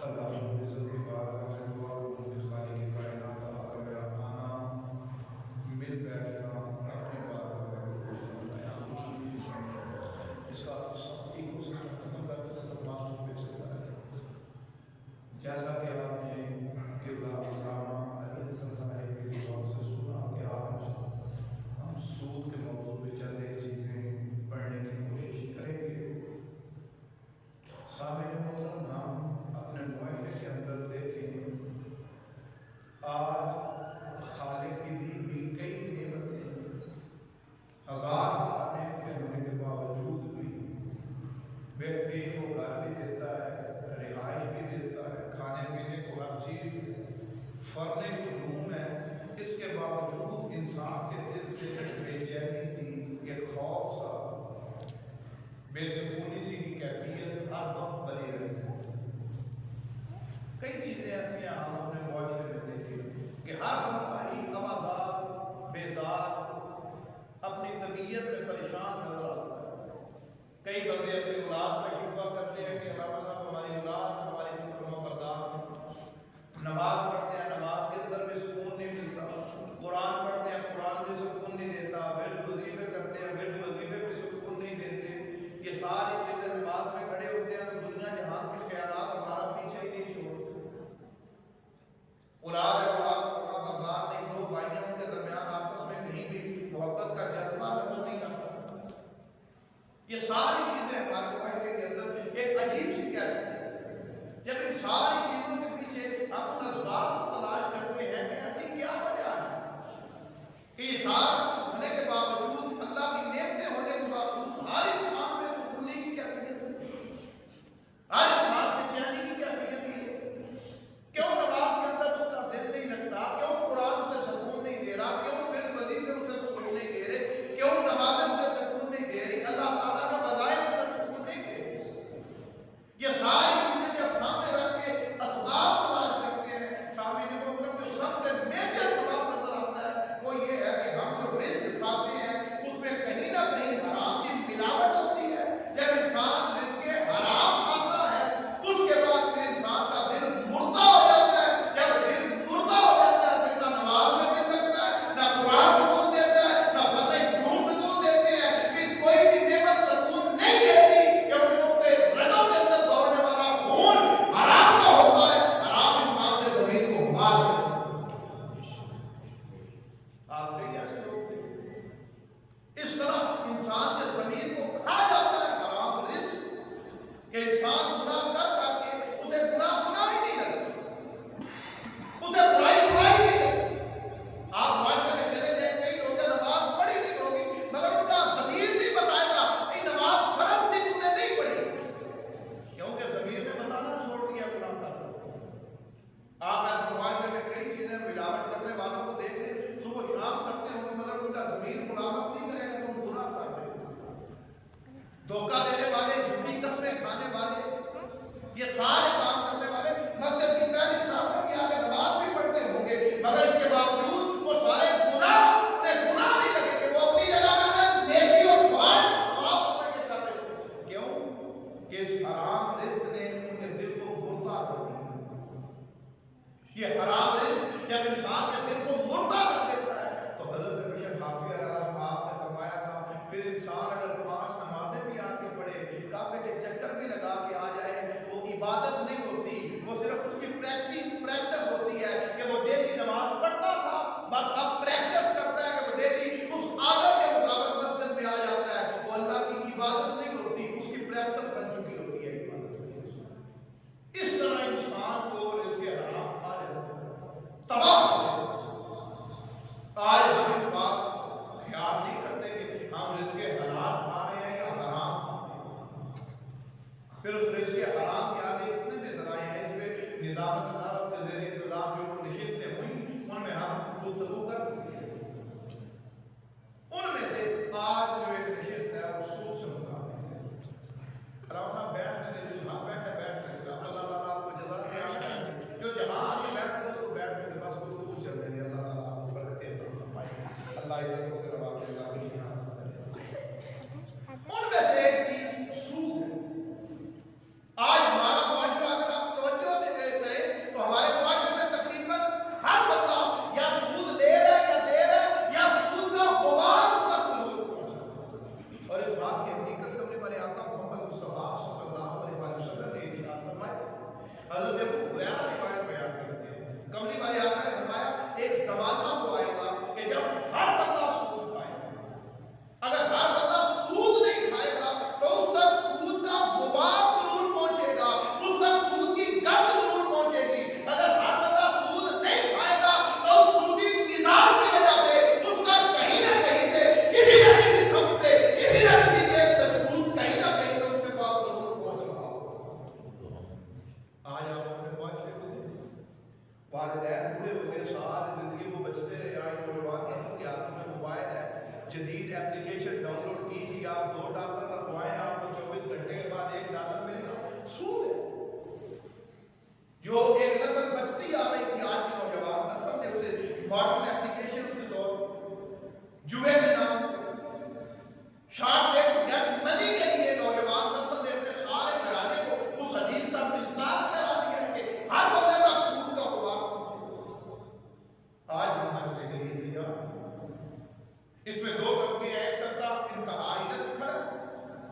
اللہ رب العزت کی بارگاہ میں دعا کروں کہ خالق کائنات آقا میرا آنا مل بیٹھنا اپنے بارگاہ میں اس کا سختی کو ختم کر کے صرف ماسٹر پہ چلتا ہے. جیسا کہ آپ نے قبلہ علامہ علی حسن صاحب کی زبان سے سنا کہ آج ہم سود کے موضوع پہ چند ایک چیزیں پڑھنے کی کوشش کریں گے. سامعین محترم، ہم اپنے معاشرے کے اندر دیکھیں آج خالق کی دی ہوئی کئی نعمتیں ہزار نعمتیں ہونے کے باوجود بھی بہترین کو گھر بھی دیتا ہے، رہائش بھی دیتا ہے، کھانے پینے کو ہر چیز فرنش روم ہے. اس کے باوجود انسان کے دل سے ایک بے چینی سی، ایک خوف سا، بے سکونی سی کی کیفیت ہر وقت بنی رہتی ہے. کئی چیزیں ایسی ہیں ہم اپنے معاشرے میں دیکھیں کہ ہر وقت ہی آزاد بیزار اپنی طبیعت میں پریشان نظر آتا ہے. کئی بندے اپنی اولاد کا شکوہ کرتے ہیں کہ علامہ صاحب ہماری اولاد ہماری فرما بردار ہے. نماز پڑھتے ہیں، نماز کے اندر بھی سکون نہیں ملتا. قرآن پڑھتے ہیں، قرآن بھی سکون نہیں دیتا. ورد وظیفے کرتے ہیں، ورد وظیفے بھی سکون نہیں دیتے. یہ ساری چیزیں نماز میں کھڑے ہوتے ہیں تو دنیا جہان کے خیالات ہمارا پیچھے ہی نہیں چھوڑتے. اولاد ہے، اولاد فرما بردار نہیں، دو بھائیوں کے درمیان آپس میں کہیں بھی محبت کا جذبہ نظر نہیں آتا. یہ ساری چیزیں ہمارے معاشرے کے اندر ایک عجیب سی کیفیت ہے. جب ان ساری چیزوں کے پیچھے ہم ان اسباب کو تلاش کرتے ہیں کہ ایسی کیا وجہ ہے کہ یہ سارا کچھ ہونے کے باوجود، اللہ کی نعمتیں ہونے کے باوجود ہر انسان میں سکونی کی کیفیت ہے، ہر انسان میں چینی کی کیفیت ہے. کیوں نماز کے اندر اس کا دل نہیں لگتا؟ کیوں قرآن اسے سکون نہیں دے رہا؟ کیوں ورد وظیفے اسے سکون نہیں دے رہے؟ کیوں نمازیں اسے سکون نہیں دے رہی؟ اللہ تعالیٰ کا وظائف اسے سکون نہیں دے رہے. یہ ساری چیزیں جب سامنے رکھ کے اسباب تلاش کرتے ہیں، سامنے محترم جو سب سے میجر سبب نظر آتا ہے وہ یہ ہے کہ ہم جو رزق کھاتے ہیں اس میں کہیں نہ کہیں حرام کی ملاوٹ ہوتی ہے. جب انسان رزق حرام کھاتا ہے اس کے بعد پھر انسان کا دل مردہ ہو جاتا ہے. جب دل مردہ ہو جاتا ہے پھر نہ نماز میں دل لگتا ہے، نہ قرآن سکون دیتا ہے، نہ فرض علوم سکون دیتے ہیں. پھر کوئی بھی نعمت سکون نہیں دیتی کیونکہ اس کے رگوں کے اندر دوڑنے والا خون حرام کا ہوتا ہے. حرام انسان کے ضمیر کو مار دیتا ہے. آپ دیکھیں ایسے لوگ اس طرح انسان کے ضمیر کو کھا جاتا ہے حرام رزق کہ انسان گناہ کر کر کے اسے گناہ ہی نہیں لگتا، اسے برائی ہی نہیں لگتی. آپ معاشرے میں چلے جائیں، کئی لوگ نماز پڑھی نہیں ہوگی مگر ان کا ضمیر نہیں بتائے گا کہ نماز فرض تھی تو نے نہیں پڑھی، کیونکہ ضمیر نے بتانا چھوڑ دیا گناہ کا. آپ ایسے معاشرے میں کئی چیزیں ملاوٹ کرنے والوں کو دیکھ لیں، صبح شام کرتے ہوں گے مگر ان کا ضمیر ملامت نہیں کرے گا تم گناہ کر رہے ہو. دھوکہ دینے والے، جھوٹی قسمیں کھانے والے، یہ سارے کام کرنے والے مسجد کی پہلی صف میں آگے نماز بھی پڑھتے ہوں گے مگر اس کے باوجود وہ سارے انہیں گناہ نہیں لگے گے. وہ اپنی جگہ میں نیکی اور ثواب یہ کر رہے ہوں. کیوں کہ اس حرام رزق نے ان کے دل کو مردہ کر دیا. یہ حرام رزق جب انسان کے دل کو مردہ کر دیتا ہے تو حضرت بشر حافظ علیہ الرحمہ آپ نے فرمایا تھا پھر انسان اگر 5 نمازیں بھی آ کے پڑھے، کعبے کے چکر بھی لگا کے آ جائے، وہ عبادت نہیں ہوتی، وہ صرف اس کی پریکٹس ہوتی ہے کہ وہ ڈیلی نماز پڑھتا تھا، بس اب پریکٹس کرتا ہے کہ وہ ڈیلی اس عادت کے مطابق مسجد میں آ جاتا ہے. وہ اللہ کی عبادت نہیں ہوتی، اس کی پریکٹس بن چکی ہوتی ہے عبادت. اس طرح انسان کو رزق حرام کھا لیتا ہے، تباہ کر دیتا ہے. آج ہم اس بات خیال نہیں کرتے کہ ہم رزق حلال کھا رہے ہیں یا حرام کھا رہے ہیں. پھر اس رزق حرام کے آگے کتنے بھی ذرائع ہیں. اس پہ نظامت عدالت کے زیر انتظام جو نشستیں ہوئی ان میں ہم گفتگو کر چکے ہیں. ان میں سے آج جو ایک نشست ہے وہ سود سے متعلق ہے. علامہ صاحب بیٹھنے دیں، جہاں بیٹھے اللہ تعالیٰ آپ کو جزا دے. جو جہاں آگے بیٹھتے اس کو بیٹھنے دے، بس گفتگو چل رہی ہے. اللہ تعالیٰ آپ کو برکتیں عطا فرمائے، اللہ عزتوں سے نوازے، اللہ کی شان کرے. ان میں سے ایک چیز سود ہے. آج ہمارا معاشرہ اگر آپ توجہ دیں حضرت ابو ہریرہ روایت بیان کرتے ہیں کملی والے آقا نے فرمایا ایک زمانہ وہ آئے گا کہ جب ہر بندہ سود کھائے گا. اگر ہر بندہ سود نہیں کھائے گا تو اس تک سود کا غبار ضرور پہنچے گا, اس تک سود کی گند ضرور پہنچے گی. اگر ہر بندہ سود نہیں کھائے گا تو سودی نظام کی وجہ سے اس کا کہیں نہ کہیں سے کسی نہ کسی سمت سے کسی نہ کسی دیش سے سود کہیں نہ کہیں اس کے پاس ضرور پہنچ رہا ہوگا. آج آپ اپنے معاشرے کو دیکھیں, والدین بوڑھے ہو گئے, ساری زندگی وہ بچتے رہے, آج نوجوان نسل کے ہاتھوں میں موبائل ہے, جدید اپلیکیشن ڈاؤن لوڈ کیجیے, آپ $2 رکھوائیں, آپ کو 24 گھنٹے کے بعد $1 ملے گا. سود ہے جو ایک نسل بچتی آ رہی تھی, آج کی نوجوان نسل نے اسے ماڈرن اپلیکیشن کے طور جوئے کے نام short way to get money کے لیے نوجوان نسل نے اپنے سارے گھرانے کو اس حدیث کا استعمال کرا دیا ہے کہ ہر بندے کا سود کا غبار پہنچے. آج ہم معاشرے کے لیے تیار, اس میں دو طبقے ہیں, ایک طبقہ انتہا ادھر کھڑا ہے,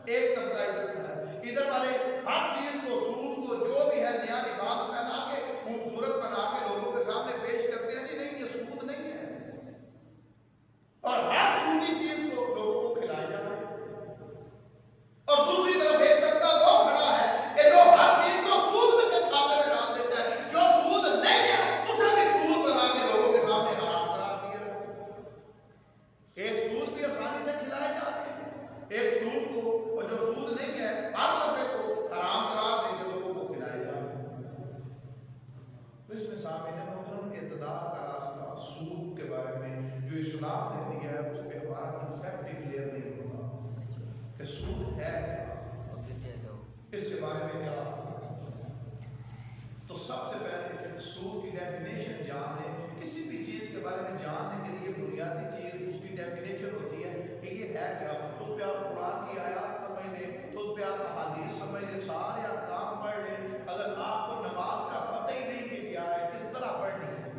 ایک طبقہ ادھر کھڑا ہے. ادھر والے ہر چیز کو, سود کو, جو بھی ہے نیا لباس پہنا کے خوبصورت بنا کے لوگوں کے سامنے پیش کرتے ہیں, جی نہیں یہ سود نہیں ہے, اور ہر سودی چیز کو لوگوں کو کھلایا جا رہا ہے. اور دوسری طرف ایک طبقہ وہ کھڑا ہے کہ جو ہر چیز کو سود میں کے کھاتے میں ڈال دیتا ہے, جو سود نہیں ہے اسے بھی سود بنا کے لوگوں کے سامنے حرام قرار دیا ہے. ایک سود بھی آسانی سے کھلائے جاتے ہیں, ایک سود کو, اور جو سود نہیں ہے ہر دفعے کو حرام قرار دے کے لوگوں کو کھلائے جا رہے ہیں. تو اس میں سامنے محترم اعتدال کا راستہ سود کے بارے میں جو اسلام نے دیا ہے اس پہ ہمارا کنسیپٹ کلیئر نہیں ہوگا کہ سود ہے کیا, اس کے بارے میں کیا. تو سب سے پہلے سود کی ڈیفینیشن جان لیں. کسی بھی چیز کے بارے میں جاننے کے لیے بنیادی چیز اس کی ڈیفینیشن ہوتی ہے کہ یہ ہے کیا. اس پہ آپ قرآن کی آیات سمجھ لیں, اس پہ آپ احادیث سمجھ لیں, سارے احکام پڑھ لیں. اگر آپ کو نماز کا پتہ ہی نہیں کہ کیا ہے, کس طرح پڑھنی ہے.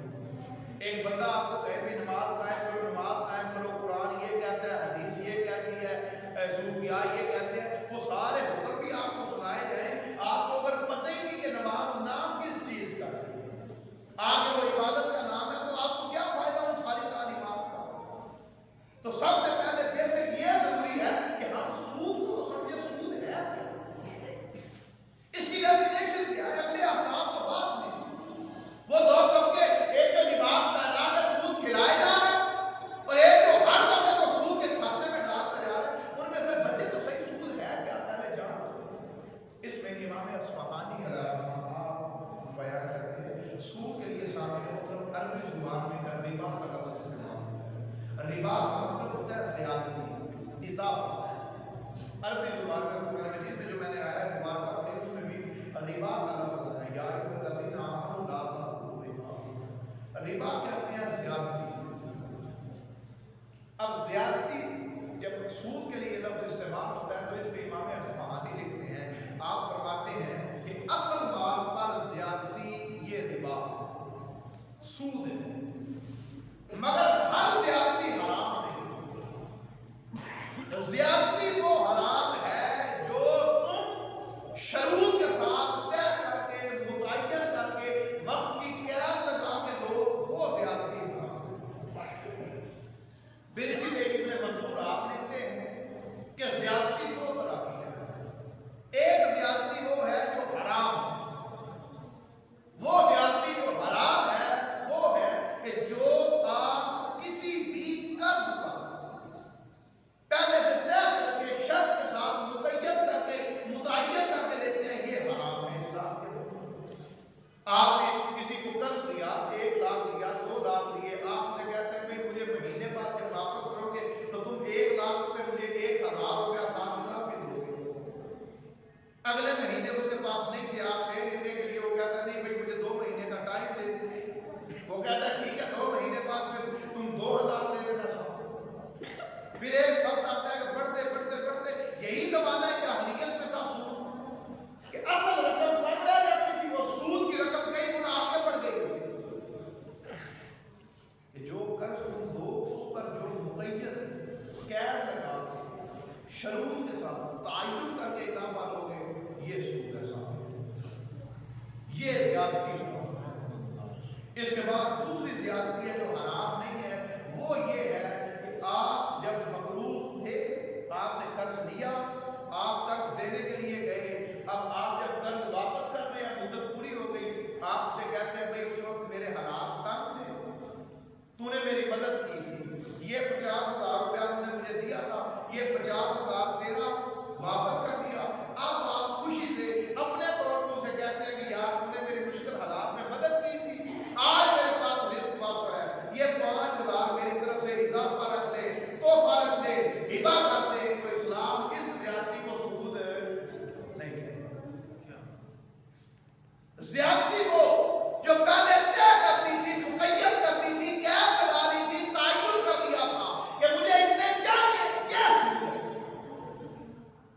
ایک بندہ آپ کو کہے بھی نماز قائم کرو, نماز قائم کرو, قرآن یہ کہتا ہے, حدیث یہ کہتی ہے, صوفیاء یہ کہتے ہیں, وہ سارے حکم بھی آپ کو سنائے جائیں, آپ کو اگر پتہ ہی نہیں کہ نماز نام کس چیز کا ہے, آگے وہ عبادت کا نام ہے, تو آپ کو کیا فائدہ ان ساری تعلیمات کا. تو سب سے پہلے بیسک یہ ضروری ہے کہ ہم سود کو تو سمجھے سود ہے کیا, اس کی ڈیفینیشن کیا ہے. اگلے احکام تو بات نہیں. وہ دو طبقے, ایک جو لباس پہنا کے سود کھلائے جا رہے ہیں, اور ایک جو ہر دفعے کو سود کے کھاتے میں ڈالتا جا رہا ہے. ان میں سے بچے تو صحیح سود ہے کیا, پہلے جان. اس میں امام اصفہانی رحمہ اللہ بیان کرتے ہیں سود کے لیے سامنے عربی زبان میں ربا کا لفظ استعمال ہوتا ہے. ربا کا مطلب ہوتا ہے زیادتی, اضافہ. عربی زبان میں قرآن مجید میں جو میں نے آیا ہے دوبارہ کا پڑھی, اس میں بھی ربا کا لفظ ہے. یا ایھا الذین آمنوا لا تأکلوا ربا. ربا کہتے ہیں زیادتی. اب زیادتی جب سود کے لیے لفظ استعمال ہوتا ہے تو اس پہ امام اصفہانی لکھتے ہیں, آپ فرماتے ہیں کہ اصل مال پر زیادتی یہ ربا سود ہے, مگر ہر زیادتی حرام نہیں. زیادتی وہ حرام ہے جو تم شروط کے ساتھ طے کر کے, متعین کر کے, وقت کی قید لگا کے دو, وہ زیادتی حرام ہے. بلکہ ابن منصور آپ لکھتے ہیں کہ زیادتی دو طرح کی ہے. ایک زیادتی وہ ہے جو حرام ہے. وہ زیادتی جو حرام ہے وہ ہے کہ جو آپ کسی بھی قرض پر پہلے سے طے کر کے, شرط کے ساتھ مقید کر کے, متعین کر کے دیتے ہیں, یہ حرام ہے اسلام کے اندر. آپ نے کسی کو قرض دیا, 1 لاکھ دیا, 2 لاکھ دیے, آپ سے کہتے ہیں بھائی مجھے مہینے بعد جب واپس کرو گے تو تم 1 لاکھ روپے مجھے 1000 روپیہ ساتھ اضافی دو گے. اگلے مہینے اس کے پاس نہیں تھے, آپ پے لینے کے لیے, وہ کہتا نہیں بھائی مجھے 2 مہینے کا ٹائم دے دیں. وہ کہتا ہے ٹھیک ہے 2 مہینے بعد پھر تم 2000 دے دینا ساتھ. پھر ایک وقت آتا ہے کہ بڑھتے بڑھتے بڑھتے یہی زمانہ ہے جاہلیت میں تھا سود, کہ اصل رقم کم رہ جاتی تھی, وہ سود کی رقم کئی گنا آگے بڑھ گئی. اس کے بعد دوسری زیادتی ہے جو حرام نہیں ہے، وہ یہ ہے کہ آپ جب مقروض تھے، آپ نے قرض لیا، آپ قرض دینے کے لیے گئے، اب آپ جب قرض واپس کر رہے ہیں، مدت پوری ہو گئی، آپ سے کہتے ہیں بھائی اس وقت میرے حالات تنگ تھے، تو نے میری مدد کی تھی، یہ 50,000 روپیہ تو نے مجھے دیا تھا، یہ 50,000 تیرا واپس کر دیا، اب آپ خوشی سے اپنے طور پر اسے کہتے ہیں کہ یار تو نے میری مشکل حالات میں مدد کی تھی، آج میرے پاس رزق وافر ہے، یہ 5,000 میری طرف سے اضافہ رکھ لے، تحفہ رکھ لے، ہبہ کر دے، تو اسلام اس زیادتی کو سود نہیں کہتا۔ زیادتی کو جو پہلے طے کرتی تھی، مقید کرتی تھی، قید لگا دی تھی، تعین کر دیا تھا کہ مجھے اتنے چاہیے، یہ سود ہے۔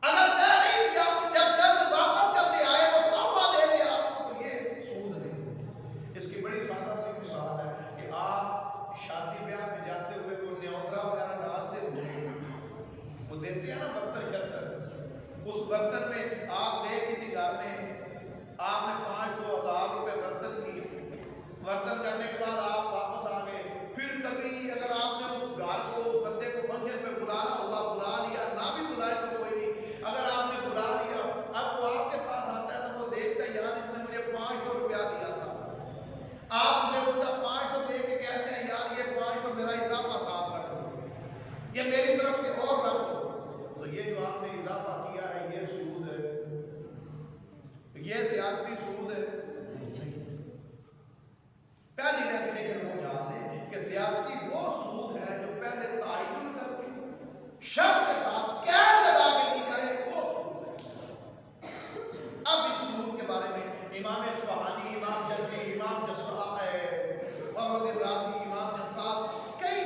اگر طے نہیں کیا، جب قرض واپس کرنے آئے وہ تحفہ دے دیا تو یہ سود نہیں۔ اس کی بڑی سادہ سی مثال ہے کہ آپ شادی بیاہ میں جاتے ہوئے وہ نیوندرا وغیرہ ڈالتے ہوئے وہ دیتے ہیں نا برتن شرطن، اس برتن میں آپ گئے کسی گھر میں، آپ نے 500,000 روپے برتن کی، برتن کرنے کے بعد آپ واپس آ گئے، پھر کبھی اگر آپ نے اس گھر کو، اس بندے کو فنکشن پہ بلانا ہوا، بلا لیا، نہ بھی بلائے تو کوئی نہیں، اگر آپ نے بلا لیا، اب وہ آپ کے پاس آتا ہے تو وہ دیکھتا ہے یار اس نے مجھے 500 روپیہ دیا تھا، آپ اسے اس کا 500 دے کے کہتے ہیں یار یہ 500 میرا اضافہ صاف کر دو، یہ میری طرف سے اور رکھ دو، تو یہ جو آپ نے اضافہ کیا ہے یہ سود ہے، یہ زیادتی سود ہے۔ پہلی ڈیفینیشن وہ جان لیں کہ زیادتی وہ سود ہے جو پہلے تعین کر کے شرط کے ساتھ قید لگا کے دی جائے، وہ سود ہے۔ اب اس سود کے بارے میں امام اصفہانی، امام جزری، امام فخر الدین رازی، امام جساس، کئی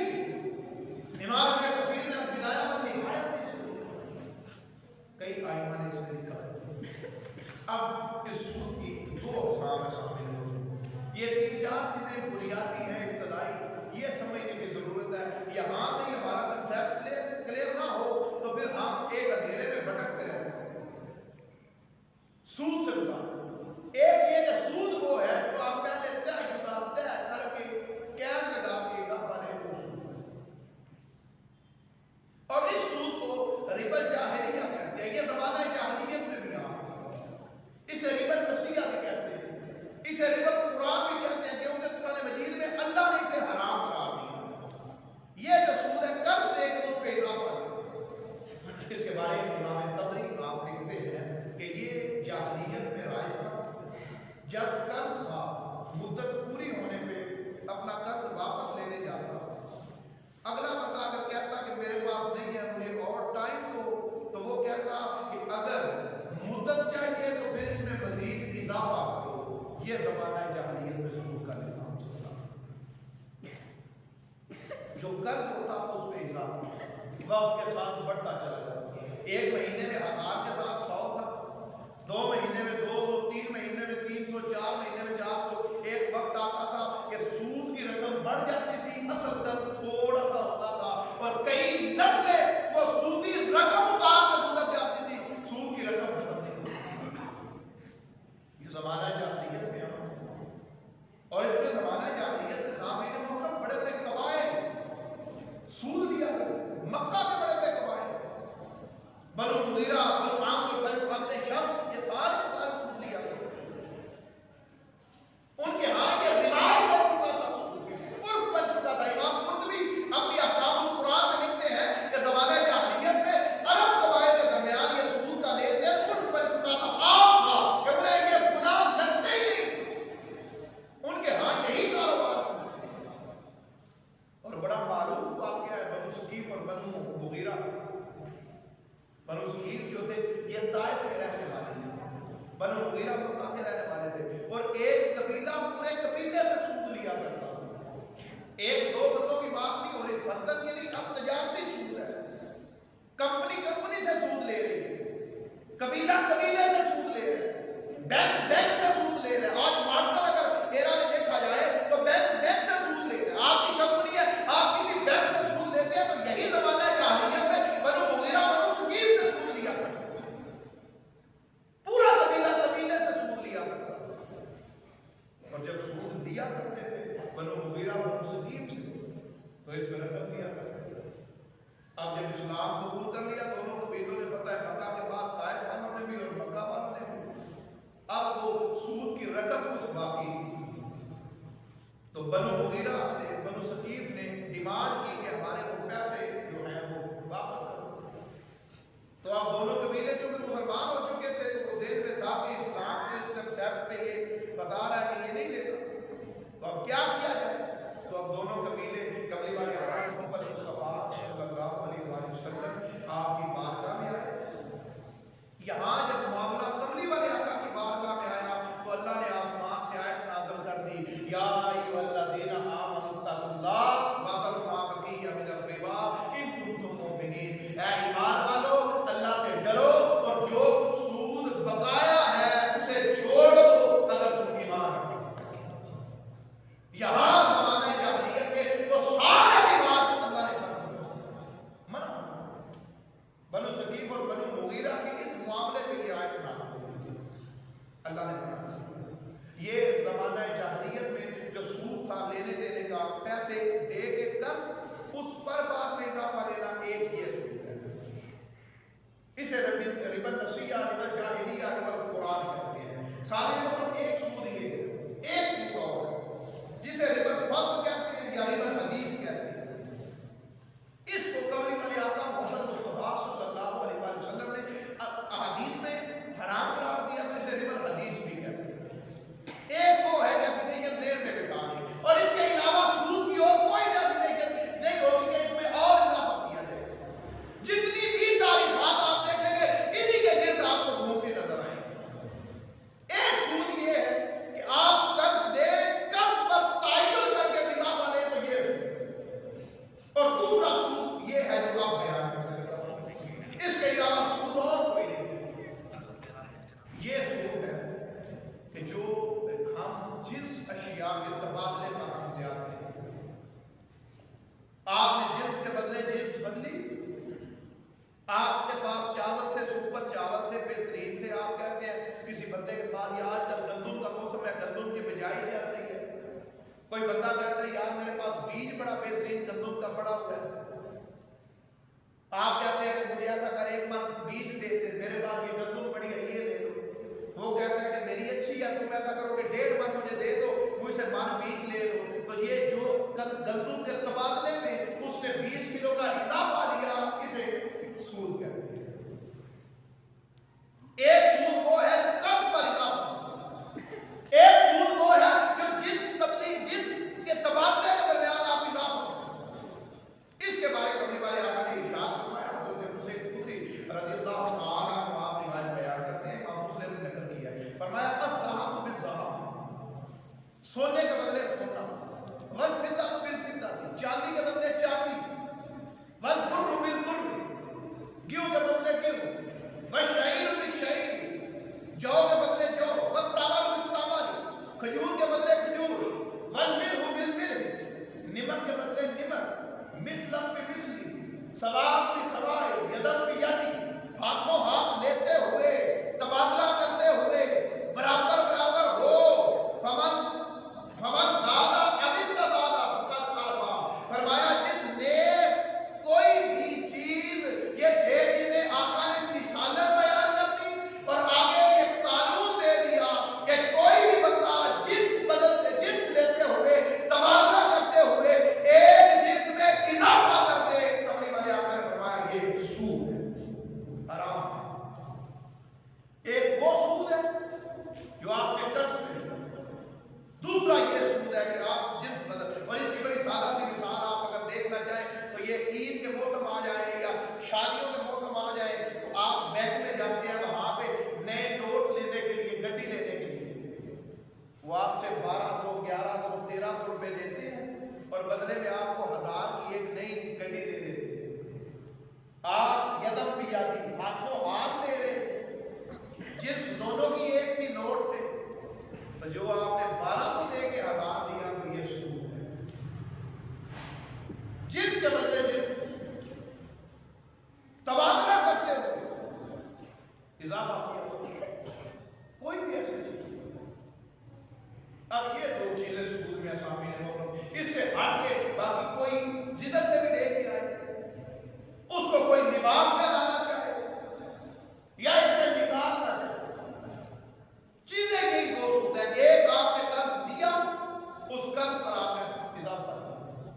امام ابن کثیر نے بدایہ و نہایہ میں سود، کئی ائمہ نے اس میں لکھا ہے۔ اب اس سود کی دو اقسام میں شامل ہو، یہ 3-4 چیزیں بنیادی ہیں، ابتدائی، یہ سمجھنے کی ضرورت ہے، یہاں سے ہی ہمارا کنسیپٹ کلیئر نہ ہو تو پھر ہم ایک اندھیرے میں بھٹکتے رہتے ہیں۔ سود سے بتا ایک یہ کہ سود وہ ہے جو آپ پہلے طے شدہ طے کر کے قید لگا کے اضافہ لے وہ سود ہے، اور اس سود کو ربا جاہلیہ کہتے ہیں، یہ زمانہ جاہلیت میں بھی آتا ہے، اسے ربا نسیہ بھی کہتے ہیں، اسے ربا قرآن بھی کہتے ہیں، کیونکہ قرآن مجید میں اللہ نے اسے حرام قرار دیا۔ یہ جو سود ہے قرض دے کے اس پہ اضافہ ہے، اس کے بارے میں امام طبری آپ لکھتے ہیں کہ یہ جاہلیت میں رائج تھا، جب قرض تھا مدت پوری ہونے پہ اپنا قرض واپس لینے جاتا، اگلا بندہ اگر کہتا کہ میرے پاس نہیں ہے مجھے اور ٹائم دو، تو وہ کہتا کہ اگر مدت چاہیے تو پھر اس میں مزید اضافہ کرو۔ یہ زمانہ جاہلیت میں سود کا نظام چلتا، جو قرض ہوتا اس پہ اضافہ وقت کے ساتھ بڑھتا چلا جاتا، ایک مہینے میں 1000 کے ساتھ 100 تھا، 2 مہینے میں 200، 3 مہینے میں 300، 4 مہینے میں 400، ایک وقت آتا تھا کہ سود کی رقم بڑھ جاتی تھی، اصل قرض تھوڑا سا ہوتا تھا، اور کئی نسلیں وہ سودی رقم اتار کے گزر جاتی تھی، سود کی رقم ختم نہیں ہوتی۔ یہ زمانہ جاہلیت میں آتا، اور اس میں زمانہ جاہلیت میں سامعین محترم بڑے بڑے قبائل سود لیا کرتے تھے، مکہ کے بڑے بڑے قبائل، بنو مغیرہ، بنو عامر، بنو عبد شمس، یہ سارے سود لیا کرتے تھے، ان کے ہاں یہ رواج بن چکا تھا، سود عرف بن چکا تھا۔ امام قرطبی اپنی احکام القرآن میں لکھتے ہیں کہ زمانہ جاہلیت میں عرب قبائل کے درمیان یہ سود کا لین دین عرف بن چکا تھا، عام تھا کہ انہیں یہ گناہ لگتے ہی نہیں، ان کے ہاں یہی کاروبار تھا۔ اور بڑا معروف واقعہ ہے بنو ثقیف اور بنو مغیرہ۔ بنو ثقیف جو تھے یہ طائف کے رہنے والے تھے، بنو مغیرہ مکہ کے رہنے والے تھے، اور ایک قبیلہ پورے قبیلے سے سود لیا کرتا تھا، ایک دو بندوں کی بات نہیں ہو رہی، فردن کی نہیں، اب تجارتی سود ہے، کمپنی سے سود لے رہی ہے، قبیلہ سے سود لے رہے ہیں، بینک سے سود لے رہے ہیں، آج مارکر اگر ایرا میں دیکھا جائے تو بینک سے سود لے رہے ہیں، آپ کی کمپنی ہے، آپ کسی بینک سے سود لیتے ہیں، تو یہی زمانہ جاہلیت میں بنو مغیرہ بنو ثقیف سے سود لیا کرتے ہیں، پورا قبیلے سے سود لیا کرتا، اور جب سود لیا کرتے تھے بنو مغیرہ بنو سکیم سے، تو اس میں رقم دیا کرتے تھے۔ اب جب اسلام قبول کر لیا دونوں قبیلوں نے فتح مکہ کے بعد طائف والوں نے بھی اور مکہ والوں نے بھی، اب وہ سود کی رقم کچھ باقی تھی، تو بنو مغیرہ سے بنو سکیف نے ڈیمانڈ کی کہ ہمارے وہ پیسے جو ہیں وہ واپس کرو۔ تو اب دونوں قبیلے چونکہ مسلمان ہو چکے تھے تو وہ ذہن میں تھا کہ اسلام کے اس کنسیپٹ پہ یہ بتا رہا ہے کہ یہ نہیں دیتا، تو اب کیا کیا جائے؟ تو اب دونوں قبیلے قبلی والے محمد مصطفیٰ صلی اللہ علیہ وسلم آپ کی بارگاہ میں آئے۔ یہاں جب معاملہ قبلی والے آقا کی بارگاہ میں آیا تو اللہ نے آسمان سے آیت نازل کر دی، یا ایھا الذین آمنوا اتقوا اللہ وذروا ما بقی من الربا ان کنتم مؤمنین، اے ایمان والو اللہ سے ڈرو اور جو کچھ سود بقایا ہے اسے چھوڑ دو اگر تم ایمان رکھتے ہو۔ یہاں زمانہ جاہلیت کے وہ سارے رواج اللہ نے ختم منع۔ بنو سکیف اور بنو مغیرہ کے اس معاملے پہ یہ آیت نازل ہوئی، اللہ نے منع۔ یہ زمانہ جاہلیت میں جو سود تھا لینے دینے کا، پیسے دے کے قرض اس پر بعد میں اضافہ لینا، ایک یہ سود ہے، اسے ربا نسیہ، ربا جاہلیہ، ربا قرآن کہتے ہیں۔ سارے لوگ ایک سود یہ ہے، ایک سود اور ہے جسے ربا فضل کہتے ہیں یا ربا حدیث کہتے ہیں۔ اس کو قبلی والے آقا محمد مصطفیٰ صلی اللہ علیہ وسلم نے احادیث میں حرام قرار دیا، تو اسے ربا حدیث بھی کہتے ہیں۔ ایک وہ ہے ڈیفینیشن ذہن میں بتا کے، اور اس کے علاوہ سود کی اور کوئی ڈیفینیشن نہیں ہوگی کہ اس میں اور اضافہ کیا جائے۔ جتنی بھی تعریفات آپ دیکھیں گے انہی کے گرد آپ کو گھومتے نظر آئیں گے۔ ایک سود یہ ہے کہ آپ قرض دیں، قرض پر تعین کر کے اضافہ لیں تو یہ سود، اور دوسرا سود یہ ہے جو آپ بیان کر رہے ہیں، اس کے علاوہ سود اور کوئی نہیں۔ یہ سود ہے کہ جو ہم جنس اشیاء کے تبادلے پر ہم زیادتی کرتے ہیں۔ آپ نے جنس کے بدلے جنس بدلی، آپ کے پاس چاول تھے، سپر چاول تھے، بہترین تھے، آپ کہتے ہیں کسی بندے کے پاس یہ آج کل گندم کا موسم ہے، گندم کی بجائی چل رہی ہے، کوئی بندہ کہتا ہے یار میرے پاس بیج بڑا بہترین گندم کا پڑا ہوا ہے، آپ کہتے ہیں کہ مجھے ایسا کر ایک من بیج دیتے، میرے پاس یہ گندم پڑی ہے یہ لے لو، وہ کہتا ہے کہ میری اچھی ہے، تم ایسا کرو کہ 1.5 من مجھے دے دو، مجھ سے من بیج لے لو۔ تو یہ جو گندم کے تبادلے میں اس نے 20 کلو کا اضافہ لیا، اسے سود کہتے ہیں۔ ایک سود وہ ہے جو قرض پر اضافہ، ایک سود وہ ہے جو جنس کے تبادلے کے درمیان آپ اضافہ کریں۔ اس کے بارے میں اپنے والے آقا نے ارشاد فرمایا، حضرت حسین خدری رضی اللہ تعالیٰ عنہ آپ روایت بیان کرتے ہیں، امام مسلم نے نقل کیا ہے، فرمایا الذھب بالذھب، سونے کے بدلے سونا، والفضہ بالفضہ، چاندی کے بدلے چاندی، والبر بالبر، گیہوں کے بدلے گیہوں، والشعیر بالشعیر، جو کے بدلے جو، والتمر بالتمر، کھجور کے بدلے کھجور، والملح بالملح، نمک کے بدلے نمک، مثلا بمثلی، سواء بسواء، یدا بیدی، ہاتھوں ہاتھ لیتے ہوئے، تبادلہ کرتے ہوئے، برابر برابر ہو، فمن زیادہ ابس کا زیادہ فقط اربا، فرمایا جس نے کوئی بھی چیز، یہ 6 چیزیں آقا نے مثالیں بیان کر دی اور آگے یہ قانون دے دیا کہ کوئی بھی بندہ جنس لیتے ہوئے، تبادلہ کرتے ہوئے ایک جنس میں اضافہ کر دے، کملی والے آقا نے فرمایا یہ سود ہے، حرام ہے۔ ایک وہ سود ہے جو آپ نے قرض میں، دوسرا یہ سود ہے کہ آپ جنس بدل، اور اس کی بڑی سادہ سی مثال آپ اگر دیکھنا چاہیں تو یہ عید کے موسم آ جائے یا شادیوں کے موسم آ جائے تو آپ بینک میں جاتے ہیں، وہاں پہ نئے نوٹ لینے کے لیے، گڈی لینے کے لیے وہ آپ سے 1200 1100 1300 روپے لیتے ہیں اور بدلے میں آپ کو 1000 کی ایک نئی گڈی دے دیتے ہیں۔ آپ یدم بیادی، ہاتھوں ہاتھ لے رہے، جنس دونوں کی ایک تھی، نوٹ تھے، تو جو آپ نے 1200 دے کے 1000 لیا تو یہ سود ہے۔ جنس کے بدلے جنس، تبادلہ کرتے ہوئے اضافہ کیا، کوئی بھی ایسی چیز۔ اب یہ 2 چیزیں سود میں میں سامنے اس سے ہٹ کے باقی کوئی جدت سے بھی لے کے آئے، اس کو کوئی لباس میں لانا چاہے یا اس سے نکالنا چاہے، چیزیں یہی دو صورت ہیں. ایک آپ نے قرض دیا، اس قرض پر آپ نے اضافہ کیا.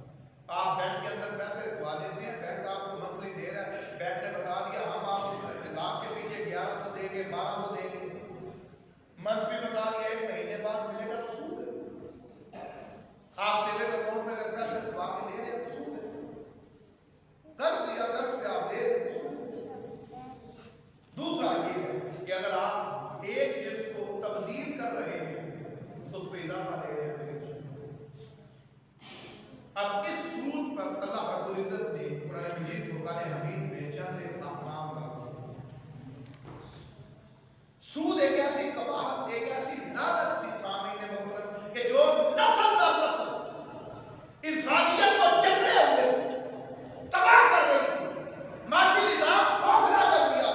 آپ بینک کے اندر پیسے رکھوا دیتے ہیں، بینک آپ کو منتھلی دے رہا ہے، بینک نے بتا دیا ہم آپ لاکھ کے پیچھے 1100 دیں گے، 1200 دیں گے، منتھ بھی بتا دیا 1 مہینے بعد ملے گا تو سود ہے. آپ سیونگ اکاؤنٹ میں اگر پیسے رکھوا کے دے رہے ہیں تو سود ہے. قرض دیا، قرض پہ آپ دے رہے ہیں تو سود ہے. دوسرا یہ ہے کہ اگر آپ ایک جنس کو تبدیل کر رہے ہیں تو اس پہ اضافہ دے رہے ہیں. اب اس سود پر اللہ رب العزت نے قرآن مجید فرقان حمید میں چند احکام نازل کیے. سود ایک ایسی قباحت، ایک ایسی لعنت تھی سامعین محترم کہ جو نسل در نسل انسانیت کو جکڑے ہوئے تباہ کر رہی تھی. معاشی نظام کھوکھلا کر دیا،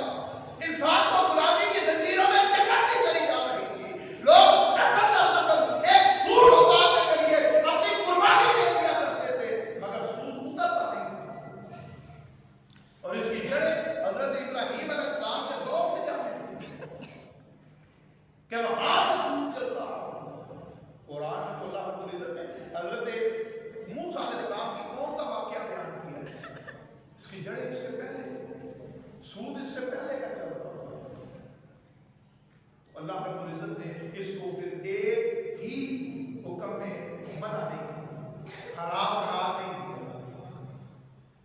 انسان کو غلامی کی زنجیروں میں جکڑتی چلی جا رہی تھی. لوگ نسل در نسل ایک سود اتارنے کے لیے اپنی قربانی دے دیا کرتے تھے، مگر سود اترتا نہیں تھا. اور اس کی جڑیں حضرت ابراہیم علیہ السلام کے دور سے جاتے کہ وہاں سے سود چلتا. قرآن کو اللہ رب العزت نے حضرت موسیٰ علیہ السلام کی قوم کا واقعہ بیان کیا ہے. اس کی جڑیں اس سے پہلے، سود اس سے پہلے کا چل رہا. اللہ رب العزت نے اس کو پھر ایک ہی حکم میں منع نہیں کیا، حرام قرار نہیں دیا.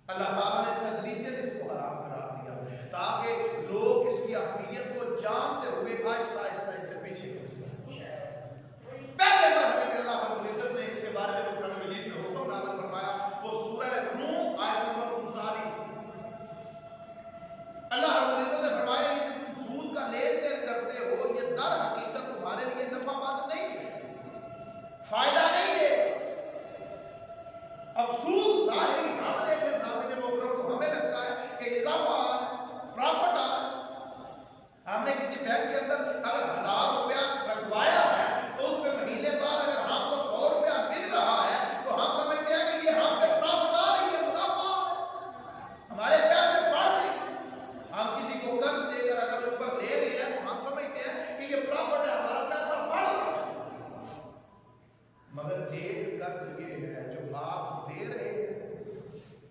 اللہ تعالیٰ نے تدریجاً اس کو حرام قرار دیا تاکہ لوگ اس کی اہمیت کو جانتے ہوئے آہستہ آہستہ اس سے پیچھے ہٹیں. پہلے مرحلے میں اللہ رب العزت نے اس کے بارے میں قرآن مجید میں حکم نازل فرمایا، وہ سورہ روم آیت نمبر 39. اللہ رب العزت نے فرمایا کہ تم سود کا لین دین کرتے ہو، یہ در حقیقت تمہارے لیے نفع مند نہیں ہے، فائدہ نہیں ہے. اب سود ظاہری ہم دیکھیں سامنے محترم کو ہمیں لگتا ہے کہ اضافہ پرافٹ آ رہا ہے. ہم نے کسی بینک کے اندر اگر 1000 روپیہ رکھوایا ہے تو اس پہ مہینے بعد اگر ہم کو 100 روپیہ مل رہا ہے تو ہم سمجھتے ہیں کہ یہ ہم پہ پرافٹ آ رہی ہے، منافع ہمارے پیسے بڑھ رہے ہیں. ہم کسی کو قرض دے کر اگر اس پر لے رہے ہیں تو ہم سمجھتے ہیں کہ یہ پرافٹ ہے، ہمارا پیسہ بڑھ رہا ہے. مگر ایک قرض یہ ہے جو آپ دے رہے ہیں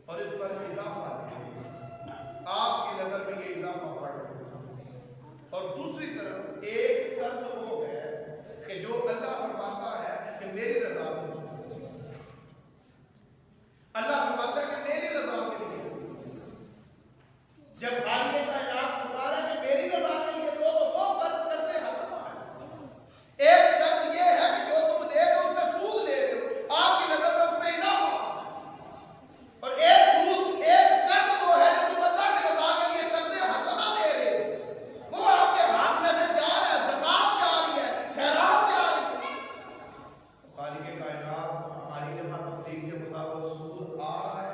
اور اس پر اضافہ دے رہے ہیں، آپ کی نظر میں یہ اضافہ بڑھ رہا ہے. اور دوسری طرف ایک قرض وہ ہے کہ جو اللہ فرماتا ہے کہ میری رضا کے لیے، اللہ فرماتا ہے کہ میری رضا کے لیے. جب خالق کائنات فرما رہا ہے کہ میری رضا کے لیے تو وہ قرض حسنہ ہے. ایک قرض یہ ہے کہ جو تم دے رہے ہو اس میں سود لے رہے ہو، آپ کی نظر میں اس میں اضافہ. اور ایک سود، ایک قرض وہ ہے جو تم اللہ کی رضا کے لیے قرض حسنہ دے رہے ہو، وہ آپ کے ہاتھ میں سے جا رہا ہے، زکات جا رہی ہے، خیرات جا رہی ہے. خالق کائنات ہماری جمع تفریق کے مطابق سود آ رہا ہے،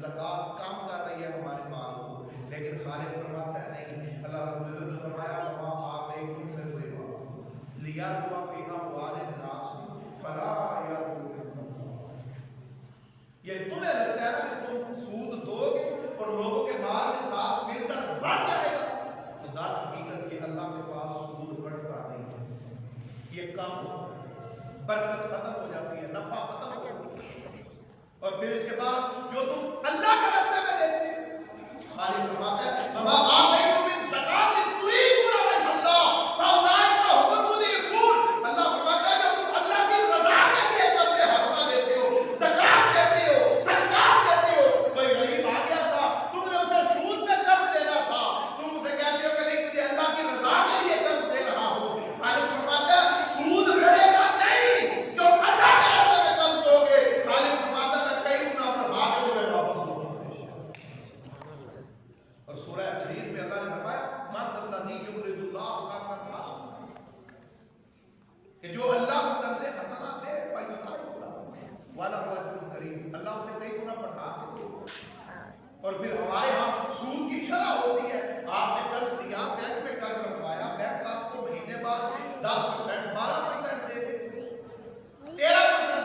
زکات کم کر رہی ہے ہمارے مال کو، لیکن خالق فرماتا ہے نہیں. اللہ رب العزت نے فرمایا وما آتیتم من ربا لیربو فی اموال الناس فلا یربو فی الاموال. یہ تمہیں لگتا ہے نا کہ تم سود دو گے اور لوگوں کے مال کے ساتھ مل کر بڑھ جائے گا، تو در حقیقت یہ اللہ کے پاس سود بڑھتا نہیں ہے، یہ کم ہوتا ہے، برکت ختم ہو جاتی ہے، نفع ختم ہو جاتا ہے. اور پھر اس کے بعد جو تم اللہ کے راستے میں دیتے ہیں، خالق فرماتا ہے وما آتیتم من زکات تریدون وجہ اللہ فاولئک هم المضعفون. اللہ فرماتا ہے جب تم اللہ کی رضا کے لیے قرض حسنہ دیتے ہو، زکات دیتے ہو، صدقات دیتے ہو، کوئی غریب آ گیا تھا، تم نے اسے سود میں قرض دینا تھا، تم اسے کہتے ہو کہ نہیں تجھے اللہ کی رضا کے لیے قرض دے رہا ہوں. خالق فرماتا ہے سود ملے گا نہیں، جو اللہ کے راستے میں قرض دو گے، خالق فرماتا ہے میں کئی گنا بڑھا کے تمہیں واپس دوں گا. اور سورہ حدید میں اللہ نے فرمایا من ذا الذی یقرض اللہ قرضا حسنا، کہ جو اللہ کو قرض حسنہ دے فیضاعف لہ ولہ اجر کریم، اللہ اسے کئی گنا بڑھا کے دے گا. اور پھر ہمارے ہاں سود کی شرح ہوتی ہے، آپ نے قرض دیا، بینک میں قرض رکھوایا، بینک آپ کو مہینے بعد 10% 12% دے دے، 13%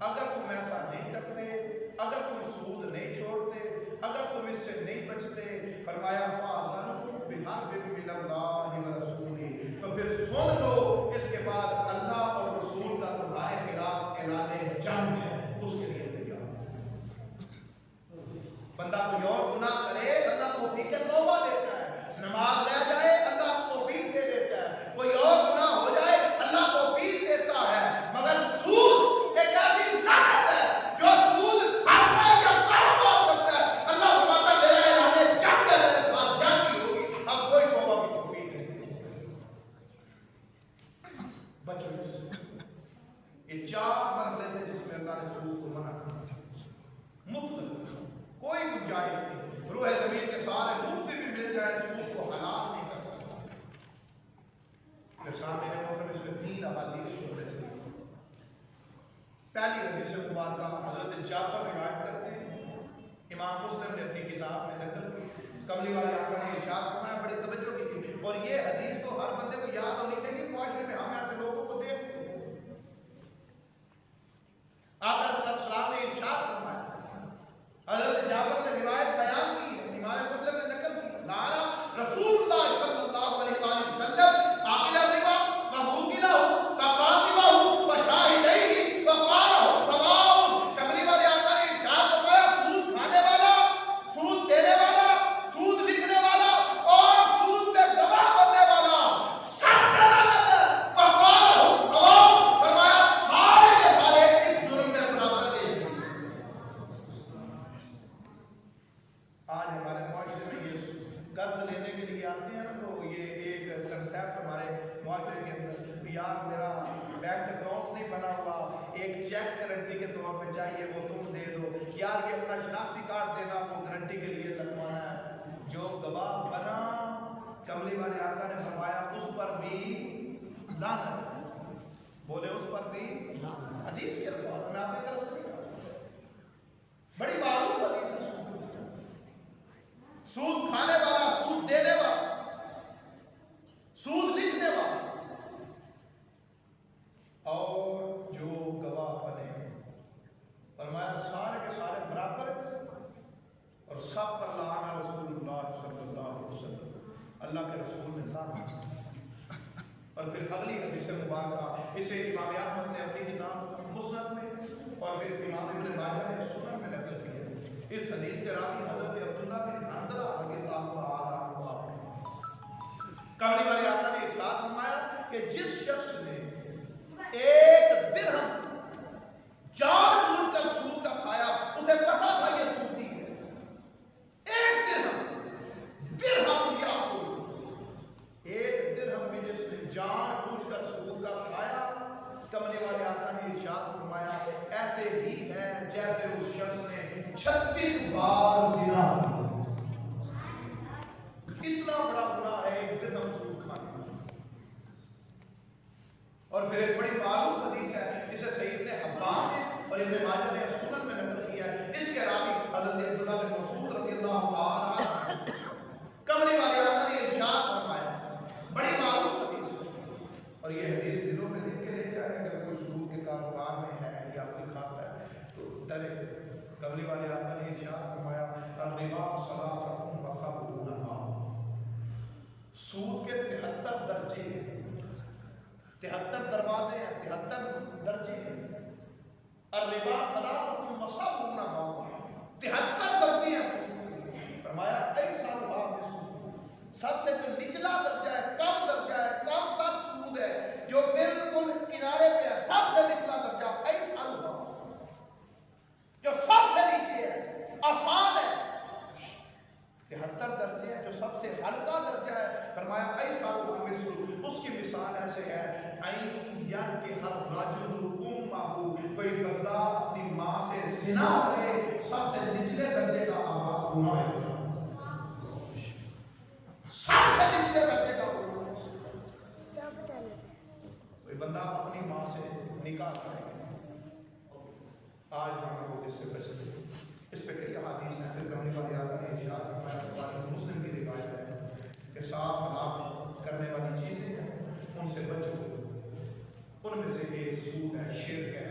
اگر تم ایسا نہیں کرتے، اگر تم سود نہیں چھوڑتے، اگر تم اس سے نہیں بچتے، فرمایا فَأَذَنْتُمْ بِحَرْبٍ مِّنَ اللَّهِ وَرَسُولِهِ، تو پھر سن لو اس کے بعد اللہ اور رسول کا تمہارے خلاف اعلان جنگ ہے، اس کے لیے تیار ہو۔ بندہ کوئی اور گناہ کرے اللہ توفیق توبہ دیتا ہے، نماز رہ جائے اللہ توفیق دے دیتا ہے، کوئی اور گناہ ہو جائے اللہ توفیق دیتا ہے، مگر سود ایک ایسی لعنت ہے جو سود کھاتا ہے یا کاروبار کرتا ہے، اللہ فرماتا ہے میرا اعلان جنگ ہے، میرے ساتھ جنگ کی ہوگی، اب کوئی توبہ کی توفیق نہیں۔ بچو یہ 4 مرحلے تھے جس میں اللہ نے سود کو منع کیا، مطلق کوئی گنجائش نہیں، روح زمین کے سارے مفتی بھی مل جائے سود کو حلال نہیں کر سکتا۔ پھر سامنے نے محترم اس میں 3 احادیث سننے سے پہلی حدیث مبارکہ حضرت جابر روایت کرتے ہیں، امام مسلم نے اپنی کتاب میں نقل کی، کملی والے آقا نے ارشاد فرمایا، بڑی توجہ کی تھی، اور یہ حدیث تو ہر بندے کو یاد ہونی چاہیے، معاشرے میں ہم ایسے لوگوں کو دیکھتے ہیں۔ آقا صلی اللہ علیہ وسلم نے ارشاد فرمایا، حضرت جابر نے روایت بیان کی ہے، امام مسلم نے نقل کی، لعن رسول اللہ صلی اللہ علیہ وآلہ وسلم آکل الربا وموکلہ وکاتبہ وشاہدیہ وقالہ سواء۔ کملی والے آقا نے ارشاد فرمایا سود کھانے والا، سود دینے والا، سود لکھنے والا اور سود پہ گواہ بننے والا سب پہ لعنت ہے، وقالہ سواء، فرمایا سارے کے سارے اس جرم میں برابر کے ہیں۔ آج ہمارے معاشرے میں یہ قرض لینے کے لیے آتے ہیں نا، تو یہ ایک کنسیپٹ ہمارے معاشرے کے اندر، یار میرا بینک اکاؤنٹ نہیں بنا ہوا، ایک چیک گارنٹی کے طور پہ چاہیے وہ تم دے دو، یار یہ اپنا شناختی کارڈ دینا وہ گارنٹی کے لیے لگوانا ہے۔ جو گواہ بنا، کملی والے آقا نے فرمایا اس پر بھی لعنت، بولے اس پر بھی حدیث کے الفاظ میں آپ نے طرف سے کہا، بڑی معروف حدیث ہے۔ سود کھانے والا، سود دینے والا، سود لکھنے والا اور جو گواہ بنے، فرمایا سارے کے سارے برابر ہیں، اور سب پر لعنت رسول اللہ صلی اللہ علیہ وسلم، اللہ کے رسول نے لعنت۔ اور پھر اگلی حدیث مبارکہ اسے امام احمد نے اپنی کتاب مسند میں اور پھر امام ابن ماجہ نے سنن میں نقل کی ہے۔ اس حدیث سے راوی حضرت عبداللہ بن حنظلہ رضی اللہ تعالیٰ عنہ، کملی والے آقا نے ارشاد فرمایا کہ جس شخص نے 1 درہم جان بوجھ کر سود کا کھایا، اسے پتا تھا یہ سودی ہے، 1 درہم یاکل، 1 درہم بھی جس نے جان بوجھ کر سود کا کھایا، کملی والے آقا نے ارشاد فرمایا ایسے ہی ہے جیسے اس شخص نے 36 بار زنا کیا۔ اتنا بڑا گناہ ہے 1 درہم سود کھانا۔ اور پھر ایک بڑی معروف حدیث ہے جسے سیدنا حبان نے اور ابن ماجہ نے سنن میں نقل کیا ہے، اس کے راوی حضرت عبداللہ بن مسعود رضی اللہ تعالیٰ عنہ، کملی والے آقا نے ارشاد فرمایا، بڑی معروف حدیث ہے، اور یہ حدیث دلوں میں لکھ کے لے جائے، اگر کوئی سود کے کاروبار میں ہے یا کوئی کھاتا ہے تو ڈرے۔ کملی والے آقا نے ارشاد فرمایا الربا ثلاثۃ وسبعون باب، سود کے 73 درجے ہیں، 73 دروازے ہیں، 73 درجے ہیں۔ الربا ثلاثۃ وسبعون باب، 73 درجے ہیں سود کے۔ فرمایا ایسا باب میں سود، سب سے جو نچلا درجہ ہے، کم درجہ ہے، کم تر سود ہے، جو بالکل کنارے پہ ہے، سب سے نچلا درجہ ایسا باب، جو سب سے نیچے ہے، آسان ہے، 73 درجے ہیں، جو سب سے ہلکا درجہ ہے۔ فرمایا ایسا مثل، اس کی مثال ایسے ہے این کہ ہر رجل امہ، کوئی بندہ اپنی ماں سے زنا کرے، سب سے نچلے درجے کا عذاب گناہ ہے، سب سے نچلے درجے کا گناہ ہے۔ کوئی بندہ اپنی ماں سے نکاح کرے، آج ہم لوگ اس سے بچتے ہیں، اس پہ کئی احادیث ہیں۔ پھر کملی والے آقا نے ارشاد فرمایا، بخاری مسلم کی روایت ہے کہ 7 ہلاک کرنے والی چیزیں ہیں، ان سے بچو، ان میں سے ایک سود ہے، شرک ہے،